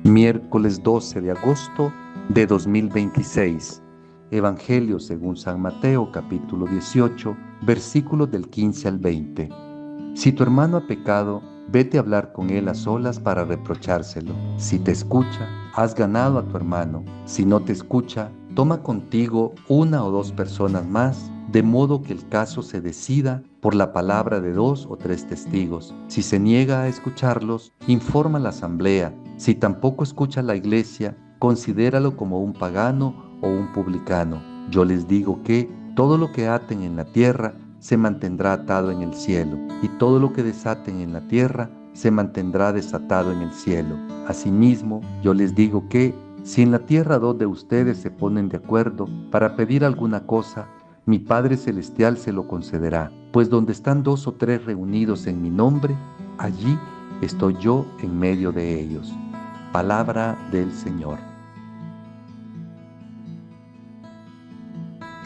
Miércoles 12 de agosto de 2026. Evangelio según San Mateo, capítulo 18, versículos del 15 al 20. Si tu hermano ha pecado, vete a hablar con él a solas para reprochárselo. Si te escucha, has ganado a tu hermano. Si no te escucha, toma contigo una o dos personas más, de modo que el caso se decida por la palabra de 2 o 3 testigos. Si se niega a escucharlos, informa a la asamblea. Si tampoco escucha la iglesia, considéralo como un pagano o un publicano. Yo les digo que todo lo que aten en la tierra se mantendrá atado en el cielo, y todo lo que desaten en la tierra se mantendrá desatado en el cielo. Asimismo, yo les digo que si en la tierra 2 de ustedes se ponen de acuerdo para pedir alguna cosa, mi Padre Celestial se lo concederá, pues donde están 2 o 3 reunidos en mi nombre, allí estoy yo en medio de ellos. Palabra del Señor.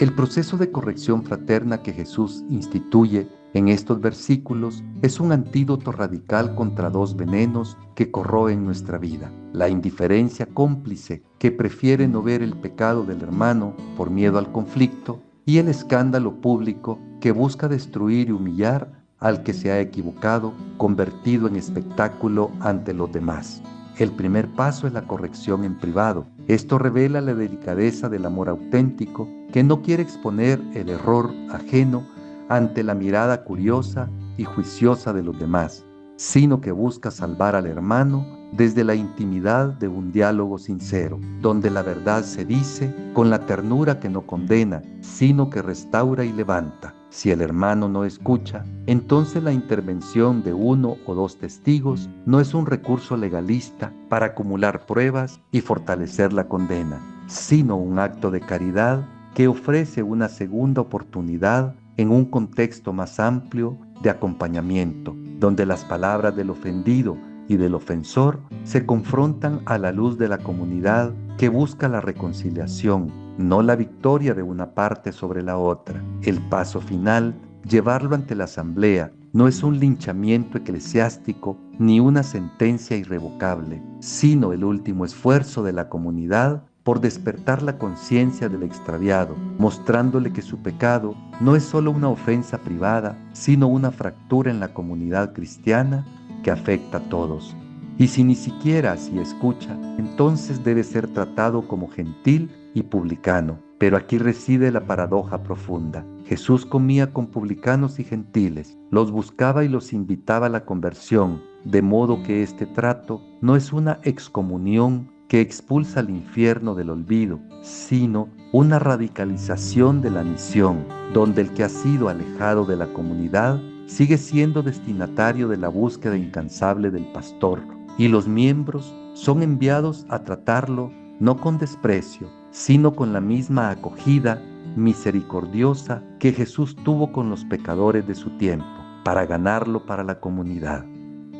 El proceso de corrección fraterna que Jesús instituye en estos versículos es un antídoto radical contra 2 venenos que corroen nuestra vida: la indiferencia cómplice, que prefiere no ver el pecado del hermano por miedo al conflicto, y el escándalo público, que busca destruir y humillar al que se ha equivocado, convertido en espectáculo ante los demás. El primer paso es la corrección en privado. Esto revela la delicadeza del amor auténtico, que no quiere exponer el error ajeno ante la mirada curiosa y juiciosa de los demás, sino que busca salvar al hermano desde la intimidad de un diálogo sincero, donde la verdad se dice con la ternura que no condena, sino que restaura y levanta. Si el hermano no escucha, entonces la intervención de 1 o 2 testigos no es un recurso legalista para acumular pruebas y fortalecer la condena, sino un acto de caridad que ofrece una segunda oportunidad en un contexto más amplio de acompañamiento, donde las palabras del ofendido y del ofensor se confrontan a la luz de la comunidad que busca la reconciliación, no la victoria de una parte sobre la otra. El paso final, llevarlo ante la asamblea, no es un linchamiento eclesiástico ni una sentencia irrevocable, sino el último esfuerzo de la comunidad por despertar la conciencia del extraviado, mostrándole que su pecado no es solo una ofensa privada, sino una fractura en la comunidad cristiana que afecta a todos. Y si ni siquiera así escucha, entonces debe ser tratado como gentil y publicano. Pero aquí reside la paradoja profunda. Jesús comía con publicanos y gentiles, los buscaba y los invitaba a la conversión, de modo que este trato no es una excomunión que expulsa al infierno del olvido, sino una radicalización de la misión, donde el que ha sido alejado de la comunidad sigue siendo destinatario de la búsqueda incansable del pastor, y los miembros son enviados a tratarlo no con desprecio, sino con la misma acogida misericordiosa que Jesús tuvo con los pecadores de su tiempo, para ganarlo para la comunidad.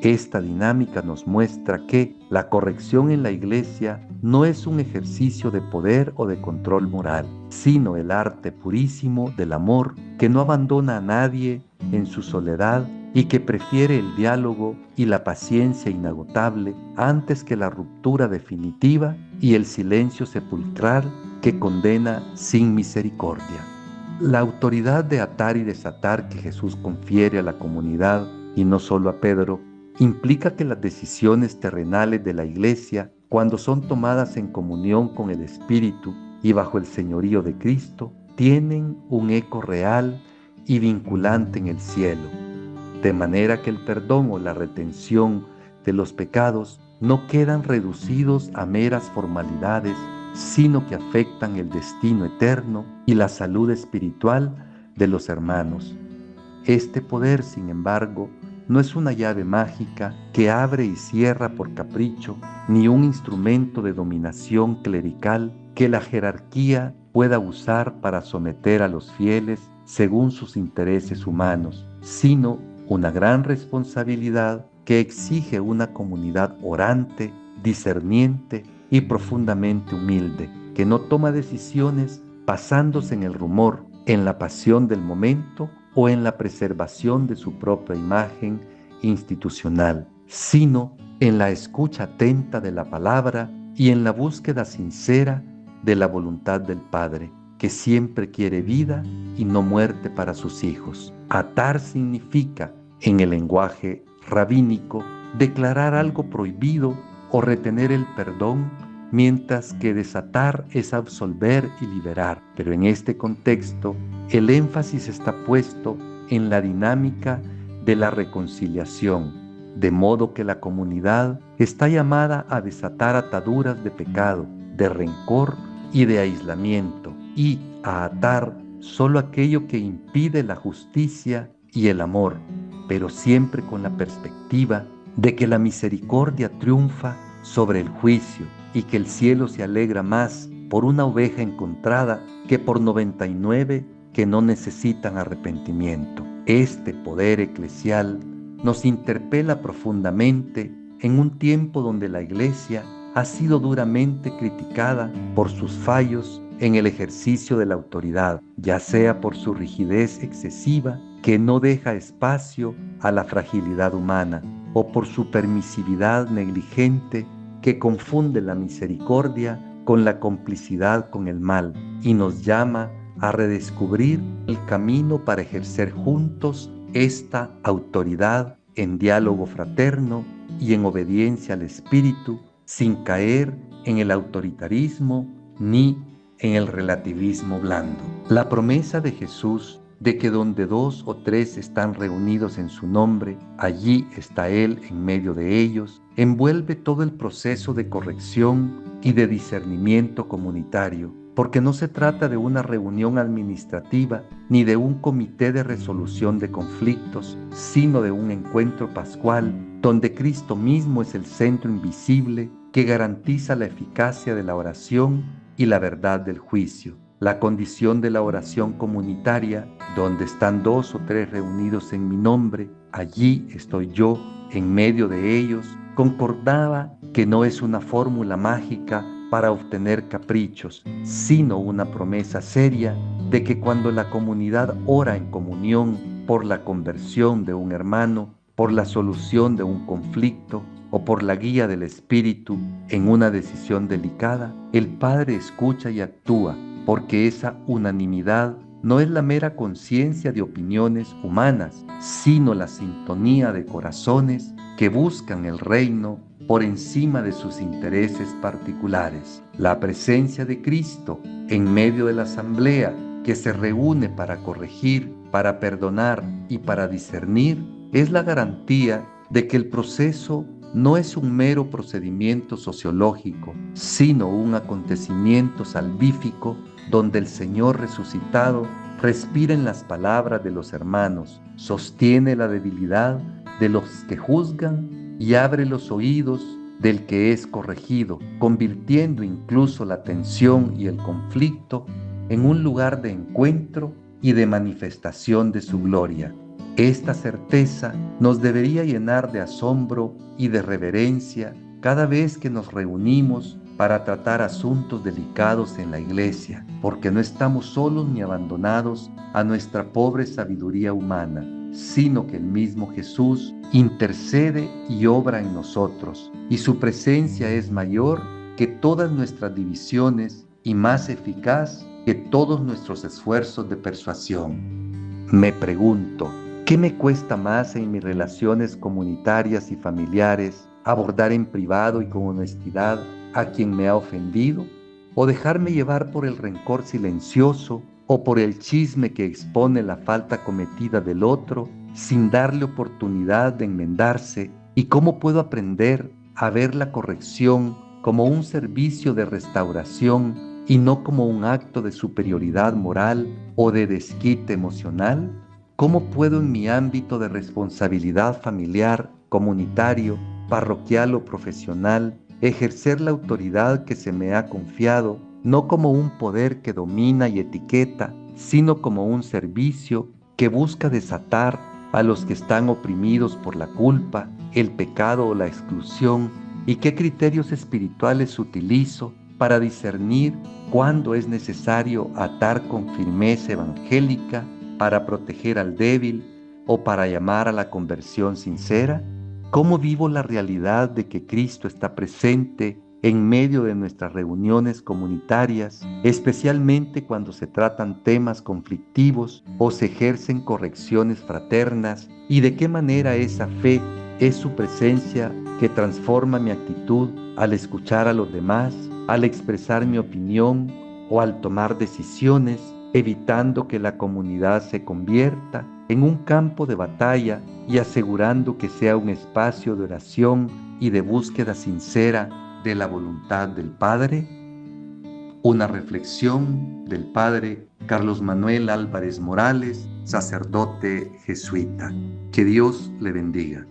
Esta dinámica nos muestra que la corrección en la iglesia no es un ejercicio de poder o de control moral, sino el arte purísimo del amor que no abandona a nadie en su soledad y que prefiere el diálogo y la paciencia inagotable antes que la ruptura definitiva y el silencio sepulcral que condena sin misericordia. La autoridad de atar y desatar que Jesús confiere a la comunidad, y no solo a Pedro, implica que las decisiones terrenales de la Iglesia, cuando son tomadas en comunión con el Espíritu y bajo el señorío de Cristo, tienen un eco real y vinculante en el cielo, de manera que el perdón o la retención de los pecados no quedan reducidos a meras formalidades, sino que afectan el destino eterno y la salud espiritual de los hermanos. Este poder, sin embargo, no es una llave mágica que abre y cierra por capricho, ni un instrumento de dominación clerical que la jerarquía pueda usar para someter a los fieles según sus intereses humanos, sino una gran responsabilidad que exige una comunidad orante, discerniente y profundamente humilde, que no toma decisiones basándose en el rumor, en la pasión del momento o en la preservación de su propia imagen institucional, sino en la escucha atenta de la palabra y en la búsqueda sincera de la voluntad del Padre, que siempre quiere vida y no muerte para sus hijos. Atar significa, en el lenguaje rabínico, declarar algo prohibido o retener el perdón, mientras que desatar es absolver y liberar. Pero en este contexto, el énfasis está puesto en la dinámica de la reconciliación, de modo que la comunidad está llamada a desatar ataduras de pecado, de rencor y de aislamiento, y a atar solo aquello que impide la justicia y el amor, pero siempre con la perspectiva de que la misericordia triunfa sobre el juicio y que el cielo se alegra más por una oveja encontrada que por 99 que no necesitan arrepentimiento. Este poder eclesial nos interpela profundamente en un tiempo donde la Iglesia ha sido duramente criticada por sus fallos en el ejercicio de la autoridad, ya sea por su rigidez excesiva que no deja espacio a la fragilidad humana, o por su permisividad negligente que confunde la misericordia con la complicidad con el mal y nos llama a redescubrir el camino para ejercer juntos esta autoridad en diálogo fraterno y en obediencia al Espíritu, sin caer en el autoritarismo ni en el relativismo blando. La promesa de Jesús de que donde 2 o 3 están reunidos en su nombre, allí está Él en medio de ellos, envuelve todo el proceso de corrección y de discernimiento comunitario, porque no se trata de una reunión administrativa ni de un comité de resolución de conflictos, sino de un encuentro pascual donde Cristo mismo es el centro invisible que garantiza la eficacia de la oración y la verdad del juicio. La condición de la oración comunitaria, donde están 2 o 3 reunidos en mi nombre, allí estoy yo en medio de ellos, concordaba que no es una fórmula mágica para obtener caprichos, sino una promesa seria de que cuando la comunidad ora en comunión por la conversión de un hermano, por la solución de un conflicto o por la guía del Espíritu en una decisión delicada, el Padre escucha y actúa, porque esa unanimidad no es la mera conciencia de opiniones humanas, sino la sintonía de corazones que buscan el reino por encima de sus intereses particulares. La presencia de Cristo en medio de la asamblea que se reúne para corregir, para perdonar y para discernir es la garantía de que el proceso no es un mero procedimiento sociológico, sino un acontecimiento salvífico donde el Señor resucitado respira en las palabras de los hermanos, sostiene la debilidad de los que juzgan y abre los oídos del que es corregido, convirtiendo incluso la tensión y el conflicto en un lugar de encuentro y de manifestación de su gloria. Esta certeza nos debería llenar de asombro y de reverencia cada vez que nos reunimos para tratar asuntos delicados en la Iglesia, porque no estamos solos ni abandonados a nuestra pobre sabiduría humana, sino que el mismo Jesús intercede y obra en nosotros, y su presencia es mayor que todas nuestras divisiones y más eficaz que todos nuestros esfuerzos de persuasión. Me pregunto, ¿qué me cuesta más en mis relaciones comunitarias y familiares abordar en privado y con honestidad a quien me ha ofendido? ¿O dejarme llevar por el rencor silencioso o por el chisme que expone la falta cometida del otro sin darle oportunidad de enmendarse? ¿Y cómo puedo aprender a ver la corrección como un servicio de restauración y no como un acto de superioridad moral o de desquite emocional? ¿Cómo puedo en mi ámbito de responsabilidad familiar, comunitario, parroquial o profesional ejercer la autoridad que se me ha confiado, no como un poder que domina y etiqueta, sino como un servicio que busca desatar a los que están oprimidos por la culpa, el pecado o la exclusión? ¿Y qué criterios espirituales utilizo para discernir cuándo es necesario atar con firmeza evangélica para proteger al débil o para llamar a la conversión sincera? ¿Cómo vivo la realidad de que Cristo está presente en medio de nuestras reuniones comunitarias, especialmente cuando se tratan temas conflictivos o se ejercen correcciones fraternas? ¿Y de qué manera esa fe es su presencia que transforma mi actitud al escuchar a los demás, al expresar mi opinión o al tomar decisiones, evitando que la comunidad se convierta en un campo de batalla y asegurando que sea un espacio de oración y de búsqueda sincera de la voluntad del Padre? Una reflexión del Padre Carlos Manuel Álvarez Morales, sacerdote jesuita. Que Dios le bendiga.